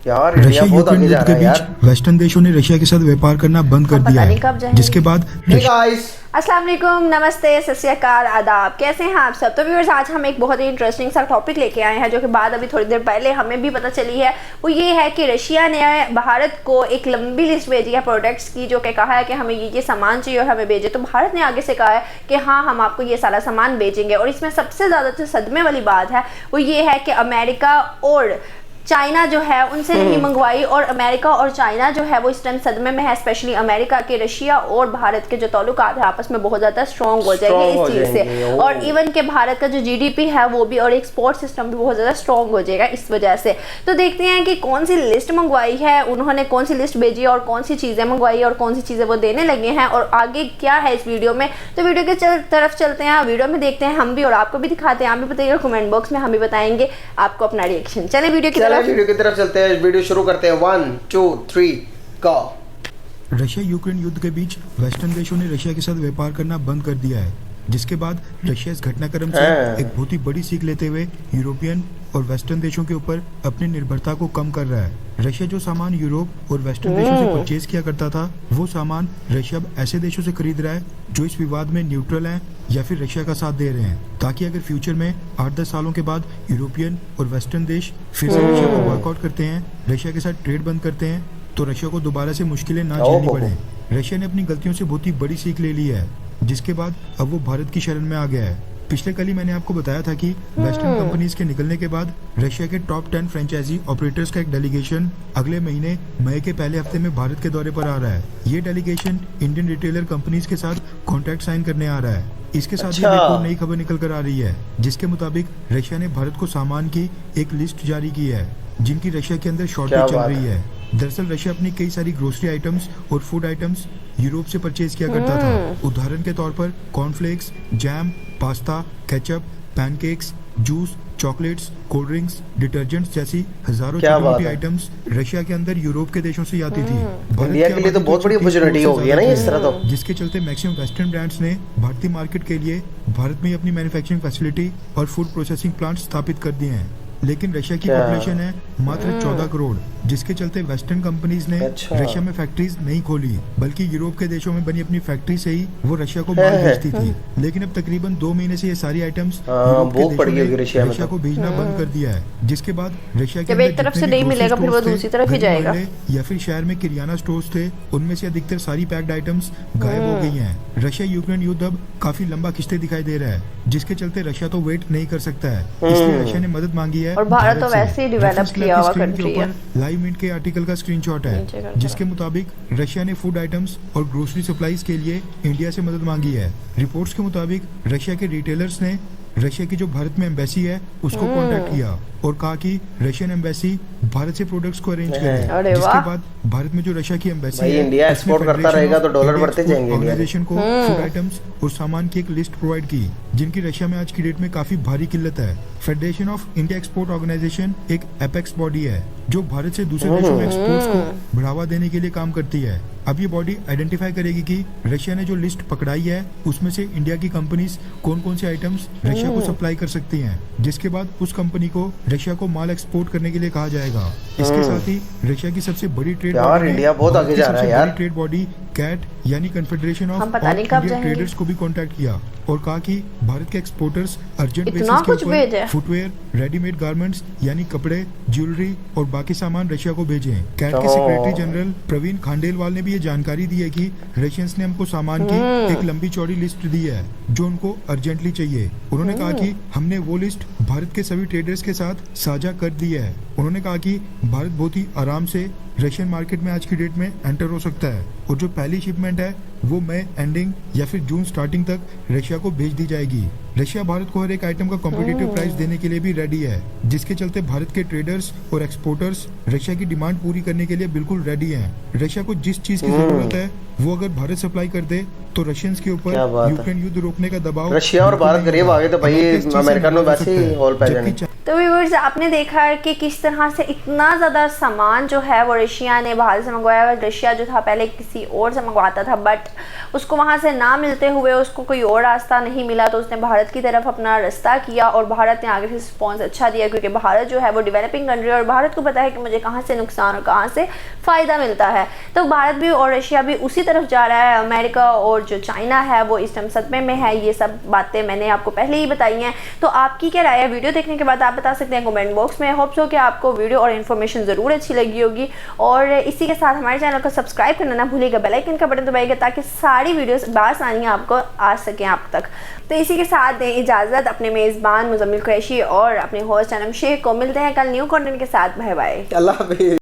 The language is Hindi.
यार रशिया इंडिया बहुत यूक्रेन आगे जा युद्ध के रहा है बीच यार। वेस्टर्न देशों ने रशिया के साथ व्यापार करना बंद कर दिया है, जिसके बाद हे गाइस, अस्सलाम वालेकुम, नमस्ते, सत श्री अकाल, आदाब। कैसे हैं आप सब? तो व्यूअर्स, आज हम एक बहुत ही इंटरेस्टिंग सा टॉपिक लेके आए हैं जो कि बात अभी थोड़ी देर पहले हमें भी पता चली है। वो ये है कि रशिया ने भारत को एक लंबी लिस्ट भेजी है प्रोडक्ट्स की, जो कि कहा है कि हमें ये सामान चाहिए और हमें भेजे। तो भारत ने आगे से कहा है कि हाँ, हम आपको ये सारा सामान भेजेंगे। और इसमें सबसे ज़्यादा जो सदमे वाली बात है वो ये है कि अमेरिका और चाइना जो है उनसे नहीं मंगवाई, और अमेरिका और चाइना जो है वो इस टाइम सदमे में है। स्पेशली अमेरिका के रशिया और भारत के जो ताल्लुकात है आपस में बहुत ज़्यादा स्ट्रॉन्ग हो जाएंगे इस चीज़ से। और इवन के भारत का जो जीडीपी है वो भी, और एक्सपोर्ट सिस्टम भी बहुत ज़्यादा स्ट्रॉन्ग हो जाएगा इस वजह से। तो देखते हैं कि कौन सी लिस्ट मंगवाई है उन्होंने, कौन सी लिस्ट भेजी और कौन सी चीज़ें मंगवाई और कौन सी चीज़ें वो देने लगे हैं, और आगे क्या है इस वीडियो में। तो वीडियो के तरफ चलते हैं, वीडियो में देखते हैं हम भी और आपको भी दिखाते हैं। आप भी बताइएगा कमेंट बॉक्स में, हम भी बताएंगे आपको अपना रिएक्शन। चले वीडियो की तरफ चलते हैं, वीडियो शुरू करते हैं। 1 2 3 गो। रशिया यूक्रेन युद्ध के बीच वेस्टर्न देशों ने रशिया के साथ व्यापार करना बंद कर दिया है, जिसके बाद रशिया इस घटनाक्रम से एक बहुत ही बड़ी सीख लेते हुए यूरोपियन और वेस्टर्न देशों के ऊपर अपनी निर्भरता को कम कर रहा है। रशिया जो सामान यूरोप और वेस्टर्न देशों से परचेज किया करता था, वो सामान रशिया अब ऐसे देशों से खरीद रहा है जो इस विवाद में न्यूट्रल हैं या फिर रशिया का साथ दे रहे हैं, ताकि अगर फ्यूचर में 8-10 सालों के बाद यूरोपियन और वेस्टर्न देश फिर से रशिया को बॉयकॉट करते हैं, रशिया के साथ ट्रेड बंद करते हैं, तो रशिया को दोबारा से मुश्किलें ना झेलनी पड़े। रशिया ने अपनी गलतियों से बहुत ही बड़ी सीख ले ली है, जिसके बाद अब वो भारत की शरण में आ गया है। पिछले कल ही मैंने आपको बताया था कि वेस्टर्न कंपनीज के निकलने के बाद रशिया के टॉप 10 फ्रेंचाइजी ऑपरेटर्स का एक डेलीगेशन अगले महीने मई के पहले हफ्ते में भारत के दौरे पर आ रहा है। ये डेलीगेशन इंडियन रिटेलर कंपनीज के साथ कॉन्ट्रैक्ट साइन करने आ रहा है। इसके साथ ही एक नई खबर निकल कर आ रही है, जिसके मुताबिक रशिया ने भारत को सामान की एक लिस्ट जारी की है जिनकी रशिया के अंदर शॉर्टेज चल रही है। दरअसल रशिया अपनी कई सारी ग्रोसरी आइटम्स और फूड आइटम्स यूरोप से परचेज किया करता था। उदाहरण के तौर पर cornflakes, jam, pasta, ketchup, pancakes, juice, chocolates, cold drinks, detergents जैसी हजारों छोटी आइटम्स रशिया के अंदर यूरोप के देशों से आती थी। इंडिया के लिए तो बहुत बड़ी अपॉर्चुनिटी हो गई है ना इस तरह तो, जिसके चलते मैक्सिमम वेस्टर्न ब्रांड्स ने भारतीय मार्केट के लिए भारत में अपनी मैन्युफैक्चरिंग फैसिलिटी और फूड प्रोसेसिंग प्लांट स्थापित कर दिए हैं। लेकिन रशिया की पॉपुलेशन है मात्र 14 करोड़, जिसके चलते वेस्टर्न कंपनीज ने रशिया में फैक्ट्रीज नहीं खोली, बल्कि यूरोप के देशों में बनी अपनी फैक्ट्री से ही वो रशिया को माल भेजती थी। लेकिन अब तकरीबन 2 महीने से ये सारी आइटम्स यूरोप के देशों ने रशिया को भेजना बंद कर दिया है, जिसके बाद रशिया के एक तरफ से नहीं मिलेगा फिर वो दूसरी तरफ ही जाएगा। या फिर शहर में किराना स्टोर्स थे, उनमें से अधिकतर सारी पैक्ड आइटम्स गायब हो गई हैं। रशिया यूक्रेन युद्ध अब काफी लंबा खिंचते दिखाई दे रहा है, जिसके चलते रशिया तो वेट नहीं कर सकता है, इसलिए रशिया ने मदद मांगी है। और भारत तो वैसे ही डेवलप किया हुआ कंट्री है। लाइव मिनट के आर्टिकल का स्क्रीनशॉट है, जिसके मुताबिक रशिया ने फूड आइटम्स और ग्रोसरी सप्लाईज के लिए इंडिया से मदद मांगी है। रिपोर्ट्स के मुताबिक रशिया के रिटेलर्स ने रशिया की जो भारत में एम्बेसी है उसको कांटेक्ट किया और कहा कि रशियन एम्बेसी भारत से प्रोडक्ट्स को अरेंज करे, जिसके बाद भारत में जो रशिया की एम्बेसी है, इंडिया एक्सपोर्ट करता रहेगा तो डॉलर बढ़ते जाएंगे। ऑर्गेनाइजेशन को फूड आइटम्स और सामान की एक लिस्ट प्रोवाइड की, जिनकी रशिया में आज की डेट में काफी भारी किल्लत है। Federation of India export organisation एक एपेक्स बॉडी है जो भारत से दूसरे देशों में एक्सपोर्ट्स को बढ़ावा देने के लिए काम करती है। अब ये बॉडी आइडेंटिफाई करेगी कि रशिया ने जो लिस्ट पकड़ाई है उसमें से इंडिया की कंपनीज कौन कौन से आइटम्स रशिया को सप्लाई कर सकती हैं, जिसके बाद उस कंपनी को रशिया को माल एक्सपोर्ट करने के लिए कहा जाएगा। इसके साथ ही रशिया की सबसे बड़ी ट्रेड इंडिया बहुत आगे जा रहा है यार। ट्रेड बॉडी कैट यानी कन्फेडरेशन ऑफ इंडियन ट्रेडर्स को भी कांटेक्ट किया और कहा कि भारत के एक्सपोर्टर्स अर्जेंट बेसिस के ऊपर फुटवेयर, रेडीमेड गारमेंट्स यानी कपड़े, ज्वेलरी और बाकी सामान रशिया को भेजें। कैट के सेक्रेटरी जनरल प्रवीण खांडेलवाल ने भी ये जानकारी दी है कि रशियंस ने हमको सामान की एक लंबी चौड़ी लिस्ट दी है जो उनको अर्जेंटली चाहिए। उन्होंने कहा कि हमने वो लिस्ट भारत के सभी ट्रेडर्स के साथ साझा कर दी है। उन्होंने कहा कि भारत बहुत ही आराम से रशियन मार्केट में आज की डेट में एंटर हो सकता है और जो पहली शिपमेंट है वो मई एंडिंग या फिर जून स्टार्टिंग तक रशिया को भेज दी जाएगी। रशिया भारत को हर एक आइटम का कॉम्पिटिटिव प्राइस देने के लिए भी रेडी है, जिसके चलते भारत के ट्रेडर्स और एक्सपोर्टर्स रशिया की डिमांड पूरी करने के लिए बिल्कुल रेडी हैं। रशिया को जिस चीज की जरूरत है वो अगर भारत सप्लाई कर दे तो रशियंस के ऊपर यूक्रेन युद्ध रोकने का दबाव रशिया और भारत करीब आ गए तो भाई अमेरिका ने वैसे ही हॉल पे जाने। तो व्यूअर्स, आपने देखा है कि किस तरह से इतना ज़्यादा सामान जो है वो रशिया ने बाहर से मंगवाया। रशिया जो था पहले किसी और से मंगवाता था, बट उसको वहाँ से ना मिलते हुए उसको कोई और रास्ता नहीं मिला तो उसने भारत की तरफ अपना रास्ता किया और भारत ने आगे से रिस्पॉन्स अच्छा दिया, क्योंकि भारत जो है वो डेवलपिंग कंट्री है और भारत को पता है कि मुझे कहाँ से नुकसान और कहाँ से फ़ायदा मिलता है। तो भारत भी और रशिया भी उसी तरफ जा रहा है। अमेरिका और जो चाइना है वो इस टाइम सदमे में है। ये सब बातें मैंने आपको पहले ही बताई हैं। तो आपकी क्या राय है? वीडियो देखने के बाद आप बता सकते हैं कमेंट बॉक्स में। होप सो कि आपको वीडियो और इन्फॉर्मेशन ज़रूर अच्छी लगी होगी और इसी के साथ हमारे चैनल को सब्सक्राइब करना ना भूलिएगा, बेल आइकन का बटन दबाइएगा ताकि सारी वीडियोस बआसानी आपको आ सकें आप तक। तो इसी के साथ दें इजाज़त अपने मेज़बान मुज़म्मिल कुरैशी और अपने होस्ट अनम शेख को। मिलते हैं कल न्यू कंटेंट के साथ। Bye bye. अल्लाह हाफिज़।